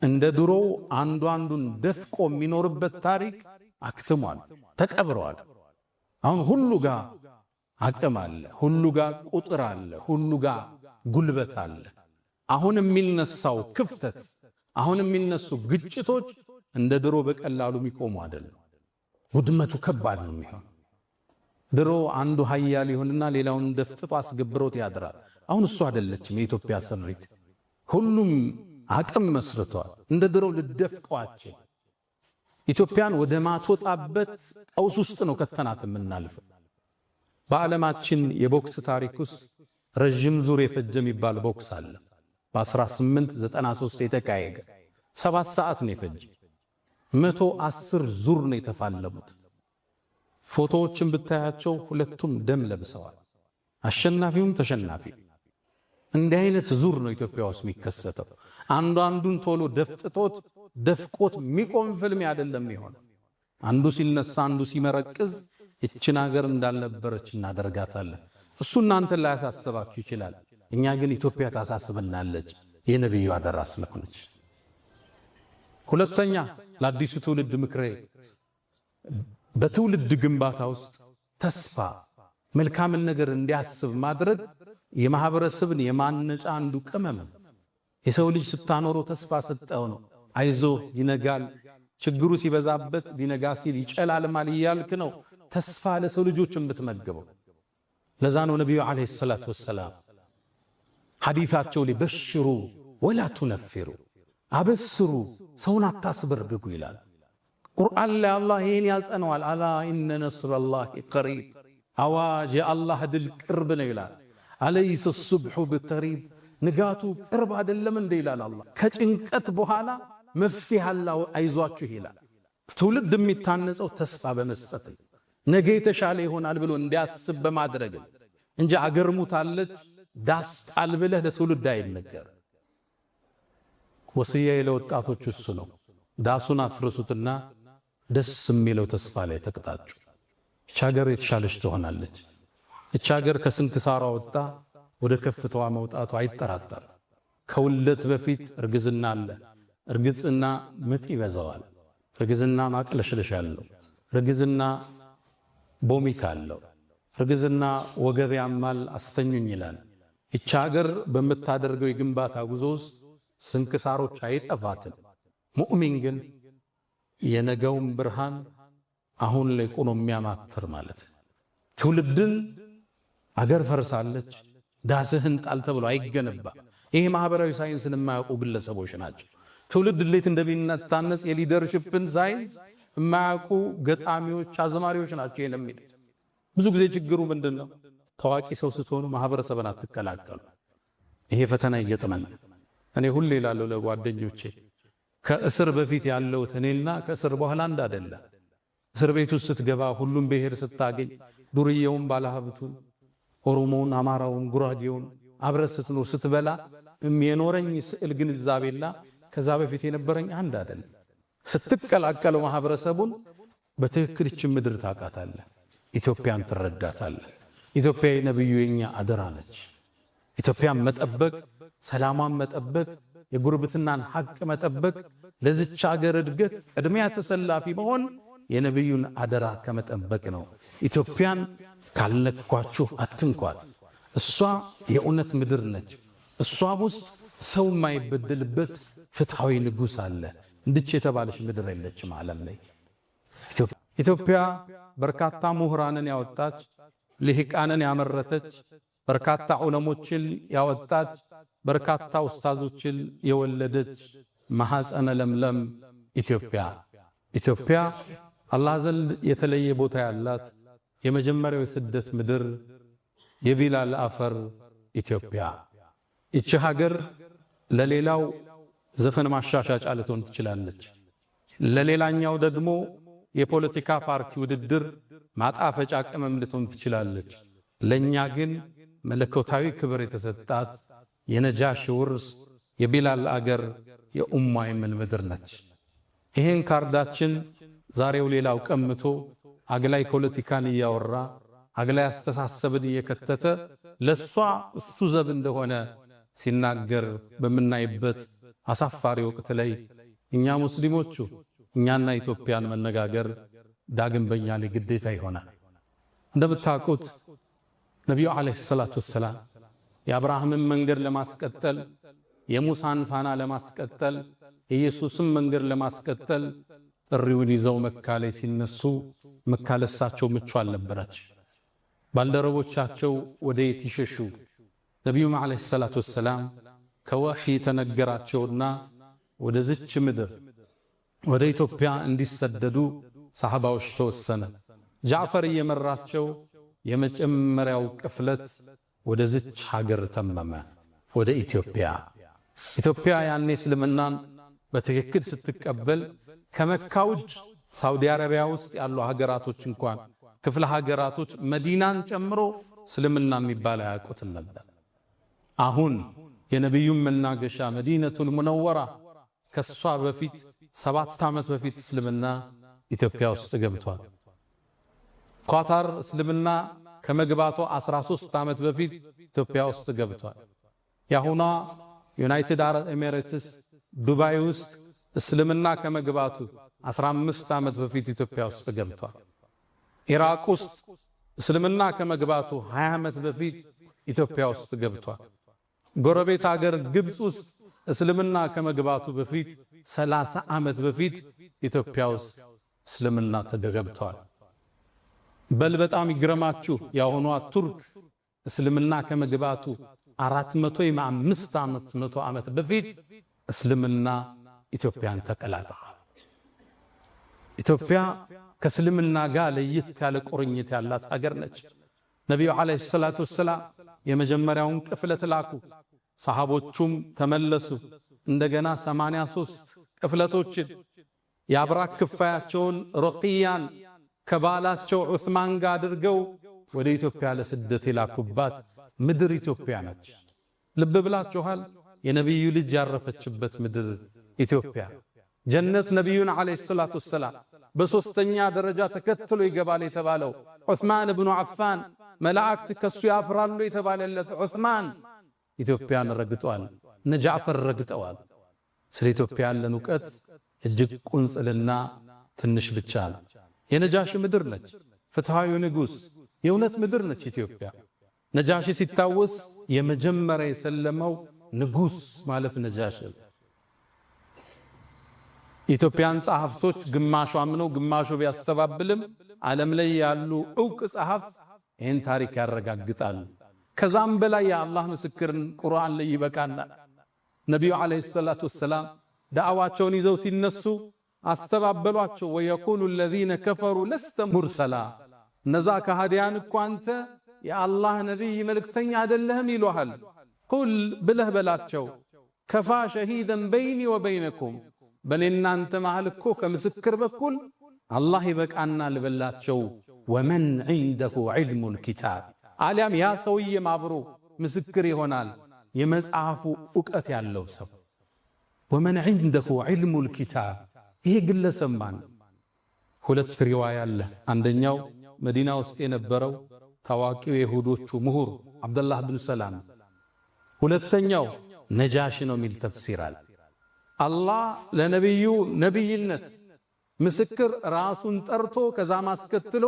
እንደ ድሮ አንዱ አንዱን ደፍቆ የሚኖርበት ታሪክ አክትሟል፣ ተቀብሯል። አሁን ሁሉ ጋር አቅም አለ፣ ሁሉ ጋር ቁጥር አለ፣ ሁሉ ጋር ጉልበት አለ። አሁን የሚነሳው ክፍተት፣ አሁን የሚነሱ ግጭቶች እንደ ድሮ በቀላሉ የሚቆሙ አይደለም። ውድመቱ ከባድ ነው የሚሆን። ድሮ አንዱ ኃያል ይሆንና ሌላውን ደፍጥጦ አስገብሮት ያድራል። አሁን እሱ አይደለችም የኢትዮጵያ ስሪት። ሁሉም አቅም መስርቷል። እንደ ድሮ ልደፍቀዋቸው ኢትዮጵያን ወደ ማትወጣበት ቀውስ ውስጥ ነው ከተናት የምናልፈው። በዓለማችን የቦክስ ታሪክ ውስጥ ረጅም ዙር የፈጀ የሚባል ቦክስ አለ። በ1893 የተካሄደ 7 ሰዓት ነው የፈጀ። 110 ዙር ነው የተፋለሙት። ፎቶዎችን ብታያቸው ሁለቱም ደም ለብሰዋል፣ አሸናፊውም ተሸናፊ። እንዲህ አይነት ዙር ነው ኢትዮጵያ ውስጥ የሚከሰተው። አንዱ አንዱን ቶሎ ደፍጥጦት ደፍቆት የሚቆም ፍልም አይደለም ይሆን። አንዱ ሲነሳ አንዱ ሲመረቅዝ እችን ሀገር እንዳልነበረች እናደርጋታለን። እሱ እናንተን ላይ ያሳስባችሁ ይችላል። እኛ ግን ኢትዮጵያ ታሳስበናለች። የነብዩ አደራ ስለሆነች። ሁለተኛ ለአዲሱ ትውልድ ምክሬ በትውልድ ግንባታ ውስጥ ተስፋ መልካምን ነገር እንዲያስብ ማድረግ የማህበረሰብን የማነጫ አንዱ ቅመም። የሰው ልጅ ስታኖረው ተስፋ ሰጠው ነው። አይዞ ይነጋል፣ ችግሩ ሲበዛበት ሊነጋ ሲል ይጨላልማል እያልክ ነው ተስፋ ለሰው ልጆች የምትመግበው። ለዛ ነው ነብዩ አለይሂ ሰላቱ ወሰላም ሐዲታቸው ላይ በሽሩ ወላ ቱነፊሩ፣ አበስሩ ሰውን አታስበርግጉ ይላል። ቁርአን ላይ አላህ ይሄን ያጸነዋል። አላ ኢነ ነስረላሂ ቀሪብ፣ አዋጅ የአላህ ድል ቅርብ ነው ይላል። አለይሰ ሱብሑ ብቀሪብ፣ ንጋቱ ቅርብ አይደለም እንደ ይላል አላህ። ከጭንቀት በኋላ መፍትሄ አለው አይዟችሁ ይላል። ትውልድ የሚታነጸው ተስፋ በመስጠት ነገ የተሻለ ይሆናል ብሎ እንዲያስብ በማድረግ እንጂ አገር ሙታለች ዳስ ጣል ብለህ ለትውልድ አይነገር። ወስያዬ ለወጣቶች እሱ ነው። ዳሱን አፍርሱትና ደስ የሚለው ተስፋ ላይ ተቀጣጩ። እቺ ሀገር የተሻለች ትሆናለች። እቺ ሀገር ከስንክሳሯ ወጣ ወደ ከፍታዋ መውጣቱ አይጠራጠር። ከውልደት በፊት እርግዝና አለ። እርግዝና ምጥ ይበዛዋል። እርግዝና ማቅለሽለሽ አለው። እርግዝና ቦሚት አለው። እርግዝና ወገብ ያማል፣ አስተኙኝ ይላል። እቺ ሀገር በምታደርገው የግንባታ ጉዞ ውስጥ ስንክሳሮች አይጠፋትም። ሙእሚን ግን የነገውን ብርሃን አሁን ላይ ቆሞ የሚያማትር ማለት ትውልድን አገር ፈርሳለች ዳስህን ጣል ተብሎ አይገነባ። ይሄ ማህበራዊ ሳይንስን የማያውቁ ግለሰቦች ናቸው። ትውልድ እንዴት እንደሚነታነጽ የሊደርሺፕን ሳይንስ የማያውቁ ገጣሚዎች፣ አዝማሪዎች ናቸው የሚሉት። ብዙ ጊዜ ችግሩ ምንድነው? ታዋቂ ሰው ስትሆኑ ማህበረሰብን አትቀላቀሉ። ይሄ ፈተና ይገጥመናል። እኔ ሁሌ እላለሁ ለጓደኞቼ ከእስር በፊት ያለው እኔና ከእስር በኋላ አንድ አይደለም። እስር ቤት ውስጥ ስትገባ ሁሉም ብሔር ስታገኝ ዱርዬውን፣ ባለሀብቱን፣ ኦሮሞውን፣ አማራውን፣ ጉራጌውን አብረህ ስትኖር ስትበላ የኖረኝ ስዕል ግንዛቤና ከዛ በፊት የነበረኝ አንድ አይደለም። ስትቀላቀለው ማህበረሰቡን በትክክል እቺ ምድር ታውቃታለህ፣ ኢትዮጵያን ትረዳታለህ። ኢትዮጵያ የነብዩ የኛ አደራ ነች። ኢትዮጵያን መጠበቅ፣ ሰላሟን መጠበቅ፣ የጉርብትናን ሐቅ መጠበቅ፣ ለዚች ሀገር እድገት ቅድሚያ ተሰላፊ መሆን የነብዩን አደራ ከመጠበቅ ነው። ኢትዮጵያን ካልነኳችሁ አትንኳት። እሷ የእውነት ምድር ነች። እሷ ውስጥ ሰው የማይበደልበት ፍትሃዊ ንጉሥ አለ። እንድች የተባለች ምድር የለችም ዓለም ላይ። ኢትዮጵያ በርካታ ምሁራንን ያወጣች፣ ልሂቃንን ያመረተች፣ በርካታ ዑለሞችን ያወጣች፣ በርካታ ኡስታዞችን የወለደች ማህፀነ ለምለም ኢትዮጵያ አላህ ዘንድ የተለየ ቦታ ያላት የመጀመሪያው የስደት ምድር የቢላል አፈር ኢትዮጵያ። እቺ ሀገር ለሌላው ዘፈን ማሻሻጫ ልትሆን ትችላለች፣ ለሌላኛው ደግሞ የፖለቲካ ፓርቲ ውድድር ማጣፈጫ ቅመም ልትሆን ትችላለች። ለኛ ግን መለኮታዊ ክብር የተሰጣት የነጃሽ ውርስ የቢላል አገር የኡማ የምን ምድር ነች። ይሄን ካርዳችን ዛሬው ሌላው ቀምቶ አግላይ ፖለቲካን እያወራ አግላይ አስተሳሰብን እየከተተ ለሷ እሱ ዘብ እንደሆነ ሲናገር በምናይበት አሳፋሪ ወቅት ላይ እኛ ሙስሊሞቹ እኛና ኢትዮጵያን መነጋገር ዳግም በእኛ ላይ ግዴታ ይሆናል። እንደምታውቁት ነቢዩ ዓለይሂ ሰላቱ ወሰላም የአብርሃምን መንገድ ለማስቀጠል የሙሳን ፋና ለማስቀጠል የኢየሱስን መንገድ ለማስቀጠል ጥሪውን ይዘው መካ ላይ ሲነሱ መካ ለሳቸው ምቹ አልነበረች። ባልደረቦቻቸው ወደ የት ይሸሹ? ነቢዩ ዓለይሂ ሰላቱ ወሰላም ከወህይ ተነገራቸውና ወደ ዝች ምድር ወደ ኢትዮጵያ እንዲሰደዱ ሰሃባዎች ተወሰነ። ጃዕፈር እየመራቸው የመጀመሪያው ቅፍለት ወደ ዝች ሀገር ተመመ፣ ወደ ኢትዮጵያ። ኢትዮጵያ ያኔ እስልምናን በትክክል ስትቀበል ከመካ ውጭ ሳውዲ አረቢያ ውስጥ ያሉ ሀገራቶች እንኳን ክፍለ ሀገራቶች መዲናን ጨምሮ እስልምና የሚባል አያውቁትም ነበር። አሁን የነቢዩን መናገሻ መዲነቱል ሙነወራ ከሷ በፊት 7 ዓመት በፊት እስልምና ኢትዮጵያ ውስጥ ገብቷል። ኳታር እስልምና ከመግባቱ 13 ዓመት በፊት ኢትዮጵያ ውስጥ ገብቷል። ያሁና ዩናይትድ አረብ ኤሚሬትስ ዱባይ ውስጥ እስልምና ከመግባቱ 15 ዓመት በፊት ኢትዮጵያ ውስጥ ገብቷል። ኢራቅ ውስጥ እስልምና ከመግባቱ 20 ዓመት በፊት ኢትዮጵያ ውስጥ ገብቷል። ጎረቤት ሀገር ግብፅ ውስጥ እስልምና ከመግባቱ በፊት 30 ዓመት በፊት ኢትዮጵያ ውስጥ እስልምና ተገብቷል። በል በጣም ይግረማችሁ ያሁኗ ቱርክ እስልምና ከመግባቱ 400 ዓመት በፊት እስልምና ኢትዮጵያን ተቀላቅሏል። ኢትዮጵያ ከእስልምና ጋር ለየት ያለ ቁርኝት ያላት ሀገር ነች። ነቢዩ ዓለይሂ ሰላቱ ወሰላም የመጀመሪያውን ቅፍለት ላኩ። ሰሃቦቹም ተመለሱ። እንደገና 83 ቅፍለቶችን የአብራክ ክፋያቸውን ሩቅያን ከባላቸው ዑስማን ጋር አድርገው ወደ ኢትዮጵያ ለስደት የላኩባት ምድር ኢትዮጵያ ነች። ልብ ብላችኋል? የነቢዩ ልጅ ያረፈችበት ምድር ኢትዮጵያ። ጀነት ነቢዩን ዓለይሂ ሰላቱ ወሰላም በሶስተኛ ደረጃ ተከትሎ ይገባል የተባለው ዑስማን ብኑ ዓፋን፣ መላእክት ከሱ ያፍራሉ የተባለለት ዑስማን ኢትዮጵያን ረግጧል። እነ ጃዕፈር ረግጠዋል። ስለ ኢትዮጵያ ያለን ዕውቀት እጅግ ቁንጽልና ትንሽ ብቻ ነው። የነጃሺ ምድር ነች። ፍትሃዊ ንጉሥ የእውነት ምድር ነች ኢትዮጵያ። ነጃሺ ሲታወስ የመጀመሪያ የሰለመው ንጉሥ ማለት ነጃሺ። ኢትዮጵያን ጸሐፍቶች ግማሹ አምነው ግማሹ ቢያስተባብልም ዓለም ላይ ያሉ ዕውቅ ጸሐፍት ይህን ታሪክ ያረጋግጣሉ። ከዛም በላይ የአላህ ምስክርን ቁርአን ላይ ይበቃናል። ነቢዩ ዓለይሂ ሰላቱ ወሰላም ዳዕዋቸውን ይዘው ሲነሱ አስተባበሏቸው። ወየቁሉ الذين كفروا لست مرسلا፣ እነዛ ከሃዲያን እኮ አንተ የአላህ ነቢይ መልእክተኛ አይደለህም ይሉሃል። ቁል ብለህ በላቸው ከፋ ሸሂደን በይኒ ወበይነኩም፣ በእኔና አንተ መሃል እኮ ከምስክር በኩል አላህ ይበቃናል በላቸው። ወመን ዒንደሁ ዒልሙል ኪታብ፣ አሊያም ያ ሰውዬም አብሮ ምስክር ይሆናል የመጽሐፉ ዕውቀት ያለው ሰው። ወመን ዒንደሁ ዒልሙል ኪታብ፣ ይሄ ግለሰብ ማን? ሁለት ሪዋያ አለ። አንደኛው መዲና ውስጥ የነበረው ታዋቂው የይሁዶቹ ምሁር አብደላህ ብን ሰላም፣ ሁለተኛው ነጃሺ ነው የሚል ተፍሲር አለ። አላህ ለነቢዩ ነቢይነት ምስክር ራሱን ጠርቶ ከዛ ማስከትሎ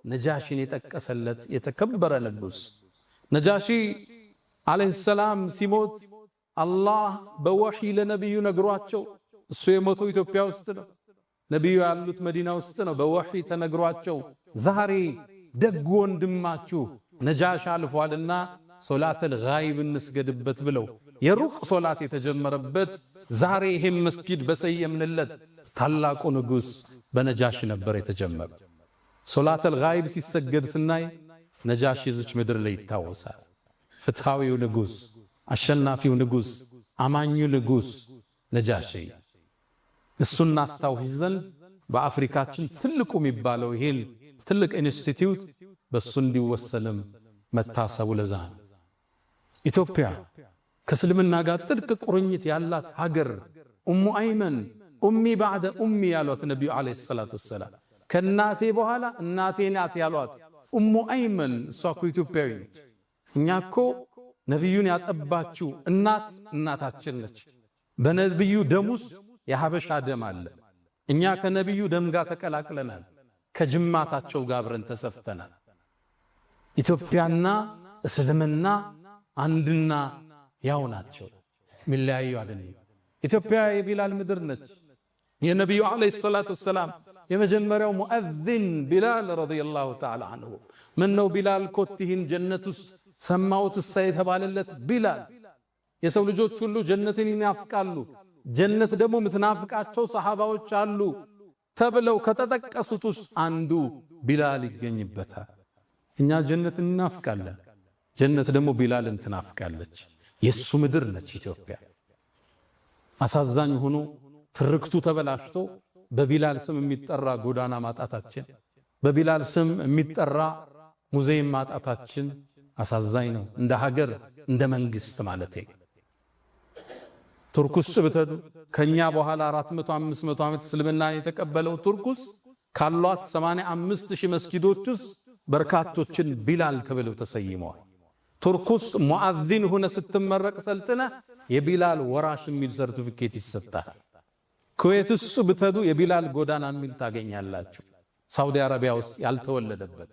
ነጃሺን የጠቀሰለት የተከበረ ንጉሥ። ነጃሺ ዓለይሂ ሰላም ሲሞት አላህ በወሕይ ለነቢዩ ነግሯቸው፣ እሱ የሞተው ኢትዮጵያ ውስጥ ነው፣ ነቢዩ ያሉት መዲና ውስጥ ነው። በወሕይ ተነግሯቸው ዛሬ ደግ ወንድማችሁ ነጃሺ አልፏልና ሶላተል ጋይብ እንስገድበት ብለው የሩቅ ሶላት የተጀመረበት ዛሬ ይሄም መስጊድ በሰየምንለት ታላቁ ንጉሥ በነጃሺ ነበር የተጀመረ። ሶላተል ጋይብ ሲሰገድ ስናይ ነጃሺ ዝች ምድር ላይ ይታወሳል። ፍትሃዊው ንጉሥ፣ አሸናፊው ንጉሥ፣ አማኙ ንጉሥ ነጃሺ። እሱን እናስታውስ ዘንድ በአፍሪካችን ትልቁ የሚባለው ይሄን ትልቅ ኢንስቲትዩት በሱ እንዲወሰንም መታሰቡ ለዛ ነው። ኢትዮጵያ ከእስልምና ጋር ጥልቅ ቁርኝት ያላት ሀገር ኡሙ አይመን ኡሚ ባዕደ ኡሚ ያሏት ነቢዩ ዓለይሂ ሰላቱ ወሰላም ከእናቴ በኋላ እናቴ ናት ያሏት ኡሙ አይመን እሷ እኮ ኢትዮጵያዊ ነች። እኛ እኮ ነቢዩን ያጠባችው እናት እናታችን ነች። በነብዩ ደሙስ የሐበሻ ደም አለ። እኛ ከነብዩ ደም ጋር ተቀላቅለናል። ከጅማታቸው ጋር አብረን ተሰፍተናል። ኢትዮጵያና እስልምና አንድና ያው ናቸው፣ ሚለያዩ አይደለም። ኢትዮጵያ የቢላል ምድር ነች። የነብዩ አለይሂ ሰላቱ ወሰላም የመጀመሪያው ሙአዚን ቢላል ረዲየላሁ ተዓላ ዐንሁ። ምን ነው ቢላል ኮቲህን ጀነት ውስጥ ሰማሁት የተባለለት ቢላል። የሰው ልጆች ሁሉ ጀነትን ይናፍቃሉ። ጀነት ደግሞ ምትናፍቃቸው ሰሃባዎች አሉ ተብለው ከተጠቀሱት ውስጥ አንዱ ቢላል ይገኝበታል። እኛ ጀነትን እናፍቃለን፣ ጀነት ደግሞ ቢላልን ትናፍቃለች። የሱ ምድር ነች ኢትዮጵያ። አሳዛኝ ሆኖ ትርክቱ ተበላሽቶ በቢላል ስም የሚጠራ ጎዳና ማጣታችን፣ በቢላል ስም የሚጠራ ሙዚየም ማጣታችን አሳዛኝ ነው። እንደ ሀገር እንደ መንግስት ማለቴ ቱርኩስ ብትሄዱ ከኛ በኋላ 400 500 ዓመት እስልምና የተቀበለው ቱርኩስ ካሏት 85000 መስጊዶች ውስጥ በርካቶችን ቢላል ተብለው ተሰይመዋል። ቱርኩስ ሙአዚን ሆነ ስትመረቅ ሰልጥነ የቢላል ወራሽ የሚል ሰርቲፊኬት ይሰጣል። ኩዌት ውስጥ ብትሄዱ የቢላል ጎዳና የሚል ታገኛላችሁ። ሳውዲ አረቢያ ውስጥ ያልተወለደበት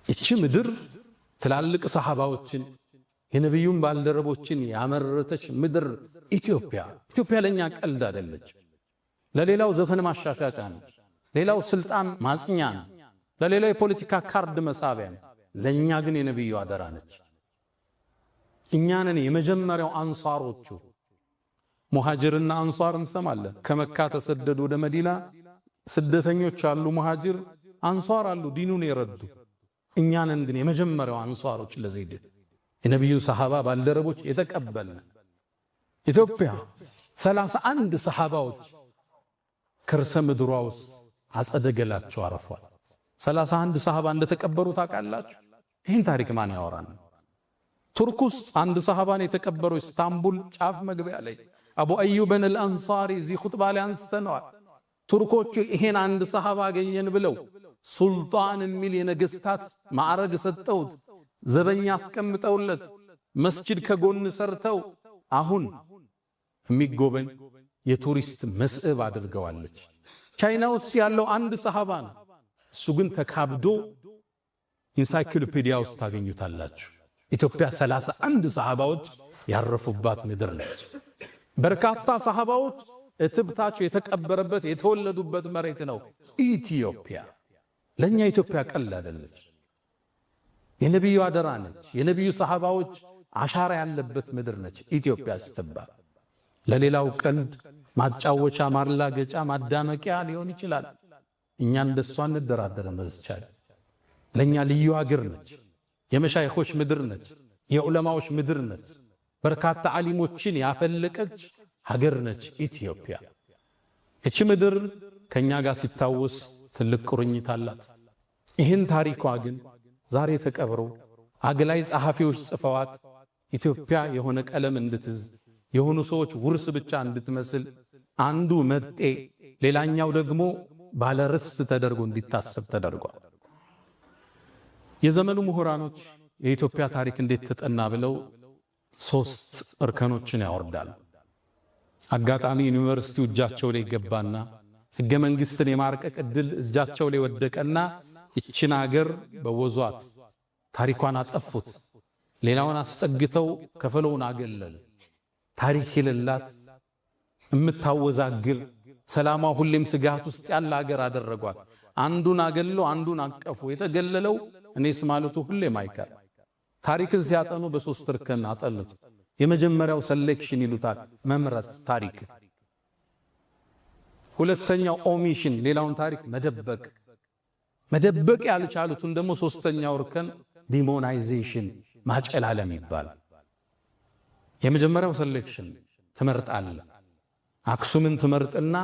እቺ ምድር ትላልቅ ሰሃባዎችን የነብዩን ባልደረቦችን ያመረተች ምድር ኢትዮጵያ። ኢትዮጵያ ለኛ ቀልድ አይደለች። ለሌላው ዘፈን ማሻሻጫ ነው፣ ሌላው ስልጣን ማጽኛ ነው፣ ለሌላው የፖለቲካ ካርድ መሳቢያ ነው። ለኛ ግን የነብዩ አደራ ነች። እኛንን የመጀመሪያው አንሷሮቹ ሙሃጅርና አንሷር እንሰማለን። ከመካ ተሰደዱ ወደ መዲና ስደተኞች አሉ፣ ሙሃጅር አንሷር አሉ፣ ዲኑን የረዱ። እኛንን ግን የመጀመሪያው አንሷሮች ለዚህ የነብዩ ሰሃባ ባልደረቦች የተቀበልን ኢትዮጵያ 31 ሰሃባዎች ከርሰ ምድሯ ውስጥ አጸደገላቸው አረፏል። 31 ሰሃባ እንደተቀበሩ ታውቃላችሁ? ይህን ታሪክ ማን ያወራን? ቱርክ ውስጥ አንድ ሰሃባን የተቀበሩ ኢስታንቡል ጫፍ መግቢያ ላይ አቡ አዩብን አልአንሳሪ እዚህ ኹጥባ ላይ አንስተነዋል። ቱርኮቹ ይሄን አንድ ሰሃባ አገኘን ብለው ሱልጣን የሚል የነገስታት ማዕረግ ሰጠውት፣ ዘበኛ አስቀምጠውለት፣ መስጂድ ከጎን ሰርተው አሁን የሚጎበኝ የቱሪስት መስህብ አድርገዋለች። ቻይና ውስጥ ያለው አንድ ሰሃባ ነው። እሱ ግን ተካብዶ ኢንሳይክሎፒዲያ ውስጥ ታገኙታላችሁ። ኢትዮጵያ 31 ሰሃባዎች ያረፉባት ምድር ነች። በርካታ ሰሃባዎች እትብታቸው የተቀበረበት የተወለዱበት መሬት ነው ኢትዮጵያ። ለኛ ኢትዮጵያ ቀልድ አይደለች። የነብዩ አደራ ነች። የነብዩ ሰሃባዎች አሻራ ያለበት ምድር ነች ኢትዮጵያ ስትባል። ለሌላው ቀልድ ማጫወቻ፣ ማላገጫ፣ ማዳመቂያ ሊሆን ይችላል። እኛ እንደሷ እንደራደረ መዝቻል። ለኛ ልዩ ሀገር ነች። የመሻይኾች ምድር ነች። የዑለማዎች ምድር ነች። በርካታ ዓሊሞችን ያፈለቀች ሀገር ነች ኢትዮጵያ። እቺ ምድር ከኛ ጋር ሲታወስ ትልቅ ቁርኝት አላት። ይህን ታሪኳ ግን ዛሬ ተቀብሮ አግላይ ጸሐፊዎች ጽፈዋት ኢትዮጵያ የሆነ ቀለም እንድትዝ የሆኑ ሰዎች ውርስ ብቻ እንድትመስል አንዱ መጤ ሌላኛው ደግሞ ባለርስት ተደርጎ እንዲታሰብ ተደርጓል። የዘመኑ ምሁራኖች የኢትዮጵያ ታሪክ እንዴት ተጠና ብለው 3 እርከኖችን ያወርዳሉ። አጋጣሚ ዩኒቨርሲቲው እጃቸው ላይ ገባና ህገ መንግስትን የማርቀቅ ዕድል እጃቸው ላይ ወደቀና ይችን ሀገር በወዟት ታሪኳን አጠፉት። ሌላውን አስጠግተው ከፈለውን አገለሉ። ታሪክ የሌላት እምታወዛግል ሰላሟ ሁሌም ስጋት ውስጥ ያለ ሀገር አደረጓት። አንዱን አገለው አንዱን አቀፉ። የተገለለው እኔስ ማለቱ ሁሌም አይቀር። ታሪክን ሲያጠኑ በ3 እርከን አጠሉት። የመጀመሪያው ሴሌክሽን ይሉታል፣ መምረጥ ታሪክ። ሁለተኛው ኦሚሽን፣ ሌላውን ታሪክ መደበቅ። መደበቅ ያልቻሉትን ደግሞ 3ኛው እርከን ዲሞናይዜሽን፣ ማጨላለም ይባላል። የመጀመሪያው ሴሌክሽን ትመርጣለህ። አክሱምን ትመርጥና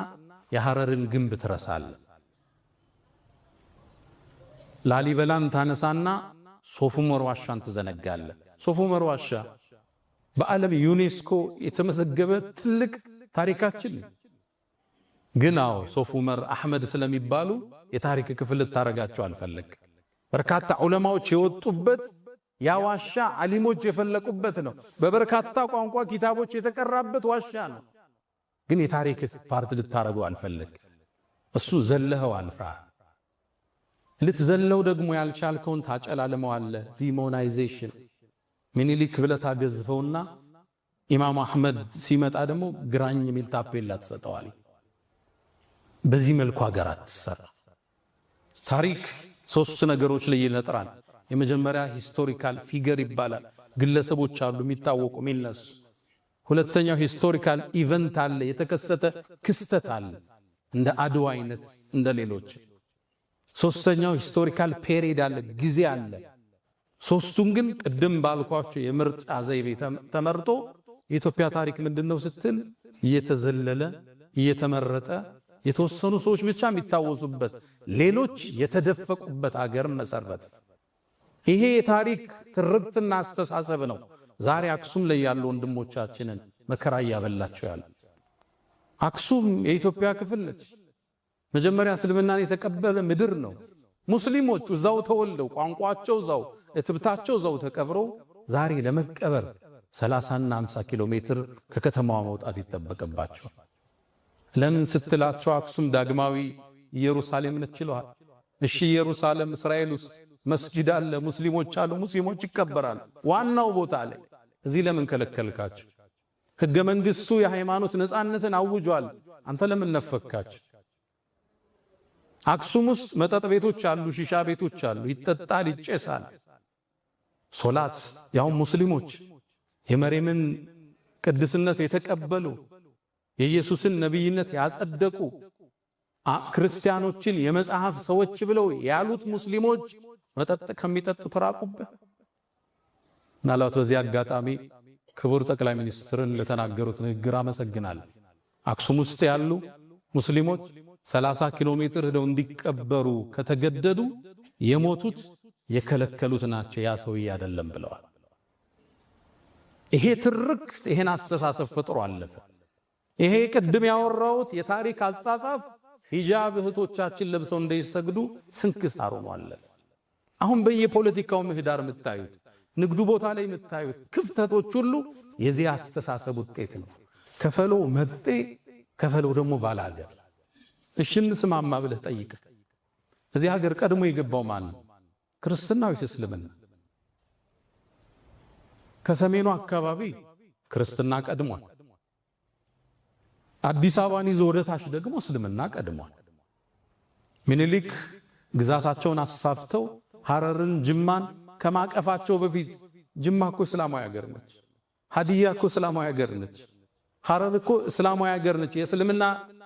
የሐረርን ግንብ ትረሳለህ። ላሊበላን ታነሳና ሶፍ ዑመር ዋሻን ትዘነጋለህ። ሶፍ ዑመር ዋሻ በዓለም ዩኔስኮ የተመዘገበ ትልቅ ታሪካችን ግን አዎ ሶፍ ዑመር አህመድ ስለሚባሉ የታሪክ ክፍል ታረጋቸው አልፈለግ። በርካታ ዑለማዎች የወጡበት ያ ዋሻ ዓሊሞች የፈለቁበት ነው። በበርካታ ቋንቋ ኪታቦች የተቀራበት ዋሻ ነው። ግን የታሪክ ፓርት ልታረገው አልፈለግ። እሱ ዘለኸው አልፋ ልትዘለው ደግሞ ያልቻልከውን ታጨላለመዋለህ። ዲሞናይዜሽን ምኒልክ ብለህ ታገዝፈውና ኢማም አህመድ ሲመጣ ደግሞ ግራኝ የሚል ታፔላ ተሰጠዋል። በዚህ መልኩ ሀገር አትሰራ። ታሪክ ሶስት ነገሮች ላይ ይነጥራል። የመጀመሪያ ሂስቶሪካል ፊገር ይባላል። ግለሰቦች አሉ የሚታወቁ የሚነሱ። ሁለተኛው ሂስቶሪካል ኢቨንት አለ፣ የተከሰተ ክስተት አለ እንደ አድዋ አይነት እንደ ሌሎች። ሶስተኛው ሂስቶሪካል ፔሪድ አለ፣ ጊዜ አለ። ሶስቱን ግን ቅድም ባልኳቸው የምርጫ ዘይቤ ተመርጦ የኢትዮጵያ ታሪክ ምንድነው ስትል እየተዘለለ እየተመረጠ የተወሰኑ ሰዎች ብቻ የሚታወሱበት ሌሎች የተደፈቁበት ሀገር መሰረት። ይሄ የታሪክ ትርክትና አስተሳሰብ ነው ዛሬ አክሱም ላይ ያሉ ወንድሞቻችንን መከራ እያበላቸው ያለ። አክሱም የኢትዮጵያ ክፍል ነች። መጀመሪያ እስልምናን የተቀበለ ምድር ነው። ሙስሊሞቹ እዛው ተወልደው ቋንቋቸው እዛው እትብታቸው እዛው ተቀብረው ዛሬ ለመቀበር 30 እና 50 ኪሎ ሜትር ከከተማዋ መውጣት ይጠበቅባቸው። ለምን ስትላቸው አክሱም ዳግማዊ ኢየሩሳሌም ነች ይለዋል። እሺ ኢየሩሳሌም እስራኤል ውስጥ መስጂድ አለ፣ ሙስሊሞች አሉ፣ ሙስሊሞች ይከበራሉ ዋናው ቦታ ላይ። እዚህ ለምን ከለከልካቸው? ሕገ መንግስቱ የሃይማኖት ነፃነትን አውጇል። አንተ ለምን ነፈካቸው? አክሱም ውስጥ መጠጥ ቤቶች አሉ፣ ሺሻ ቤቶች አሉ፣ ይጠጣል፣ ይጨሳል። ሶላት ያው ሙስሊሞች የመርየምን ቅድስነት የተቀበሉ የኢየሱስን ነብይነት ያጸደቁ ክርስቲያኖችን የመጽሐፍ ሰዎች ብለው ያሉት ሙስሊሞች መጠጥ ከሚጠጡ ተራቁበት። ምናልባት በዚህ አጋጣሚ ክቡር ጠቅላይ ሚኒስትርን ለተናገሩት ንግግር አመሰግናለሁ። አክሱም ውስጥ ያሉ ሙስሊሞች 30 ኪሎ ሜትር ሄደው እንዲቀበሩ ከተገደዱ የሞቱት የከለከሉት ናቸው፣ ያ ሰውዬ አይደለም ብለዋል። ይሄ ትርክት ይሄን አስተሳሰብ ፈጥሮ አለፈ። ይሄ ቅድም ያወራሁት የታሪክ አጻጻፍ ሂጃብ እህቶቻችን ለብሰው እንዳይሰግዱ ስንክሳር ሆኖ አለፈ። አሁን በየፖለቲካው ምህዳር የምታዩት ንግዱ ቦታ ላይ የምታዩት ክፍተቶች ሁሉ የዚህ አስተሳሰብ ውጤት ነው። ከፈለው መጤ ከፈለው ደግሞ ባላገር። እሺ እንስማማ ብለህ ጠይቅ። እዚህ ሀገር ቀድሞ የገባው ማን ነው? ክርስትና ወይስ እስልምና? ከሰሜኑ አካባቢ ክርስትና ቀድሟል። አዲስ አበባን ይዞ ወደ ታች ደግሞ እስልምና ቀድሟል። ምኒልክ ግዛታቸውን አስፋፍተው ሐረርን፣ ጅማን ከማቀፋቸው በፊት ጅማ እኮ እስላማዊ ሀገር ነች። ሀዲያ እኮ እስላማዊ ሀገር ነች። ሐረር እኮ እስላማዊ ሀገር ነች። የእስልምና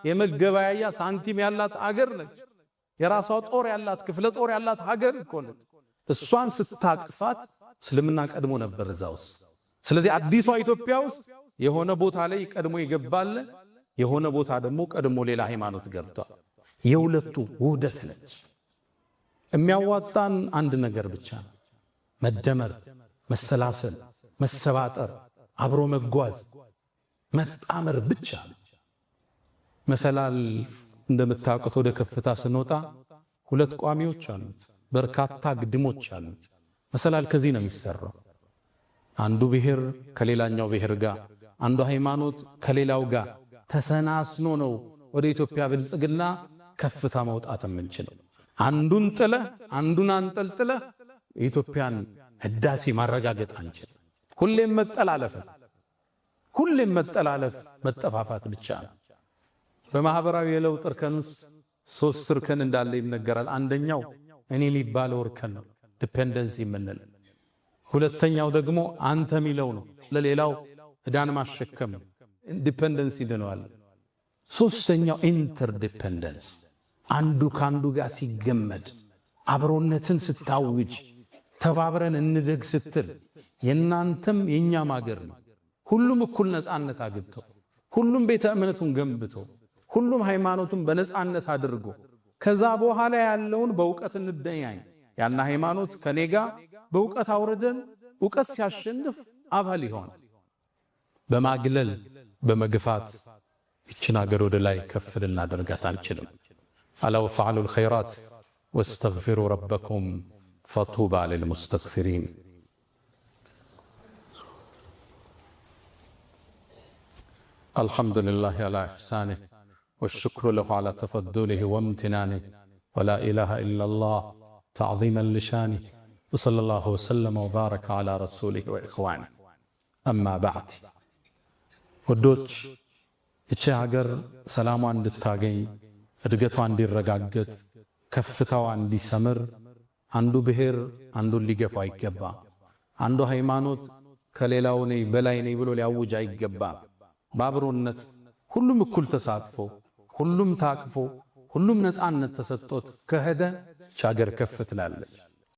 የመገበያያ ሳንቲም ያላት ሀገር ነች። የራሷ ጦር ያላት ክፍለ ጦር ያላት ሀገር እኮ ነች። እሷን ስታቅፋት እስልምና ቀድሞ ነበር እዛ ውስጥ። ስለዚህ አዲሷ ኢትዮጵያ ውስጥ የሆነ ቦታ ላይ ቀድሞ ይገባል፣ የሆነ ቦታ ደግሞ ቀድሞ ሌላ ሃይማኖት ገብቷል። የሁለቱ ውህደት ነች። የሚያዋጣን አንድ ነገር ብቻ ነው፣ መደመር፣ መሰላሰል፣ መሰባጠር፣ አብሮ መጓዝ፣ መጣመር ብቻ። መሰላል እንደምታውቁት ወደ ከፍታ ስንወጣ ሁለት ቋሚዎች አሉት፣ በርካታ ግድሞች አሉት። መሰላል ከዚህ ነው የሚሰራው። አንዱ ብሔር ከሌላኛው ብሔር ጋር፣ አንዱ ሃይማኖት ከሌላው ጋር ተሰናስኖ ነው ወደ ኢትዮጵያ ብልጽግና ከፍታ መውጣት የምንችለው። አንዱን ጥለህ አንዱን አንጠልጥለህ የኢትዮጵያን ህዳሴ ማረጋገጥ አንችል። ሁሌም መጠላለፍ መጠፋፋት ብቻ ነው። በማህበራዊ የለውጥ እርከን ውስጥ 3 እርከን እንዳለ ይነገራል። አንደኛው እኔ የሚባለው እርከን ነው፣ ዲፔንደንሲ የምንለው። ሁለተኛው ደግሞ አንተ የሚለው ነው፣ ለሌላው ዕዳን ማሸከም ዲፔንደንሲ ይደነዋል። ሶስተኛው ኢንተርዲፔንደንስ፣ አንዱ ካንዱ ጋር ሲገመድ፣ አብሮነትን ስታውጅ፣ ተባብረን እንደግ ስትል የናንተም የኛም ሀገር ነው። ሁሉም እኩል ነፃነት አግብቶ፣ ሁሉም ቤተ እምነቱን ገንብቶ፣ ሁሉም ሃይማኖቱን በነፃነት አድርጎ ከዛ በኋላ ያለውን በእውቀት እንደኛኝ ያና ሃይማኖት ከኔጋ በእውቀት አውርደን እውቀት ሲያሸንፍ አባል ይሆን። በማግለል በመግፋት ይችን ሀገር ወደ ላይ ከፍ ልናደርጋት አንችልም። አላ ወፈዐሉ الخيرات واستغفروا ربكم فطوبى للمستغفرين الحمد لله على إحسانه والشكر له على تفضله وامتنانه ولا إله إلا الله تعظيما لشانه وصلى الله وسلم وبارك على رسوله وإخوانه أما بعد ودوش ይቺ ሀገር ሰላሟን እንድታገኝ እድገቷ እንዲረጋገጥ ከፍታዋ እንዲሰምር አንዱ ብሔር አንዱን ሊገፋ አይገባ አንዱ ሃይማኖት ከሌላው ነይ በላይ ነይ ብሎ ሊያውጅ አይገባ ባብሮነት ሁሉም እኩል ተሳትፎ ሁሉም ታቅፎ ሁሉም ነፃነት ተሰጥቶት ከሄደ ሀገር ከፍ ትላለች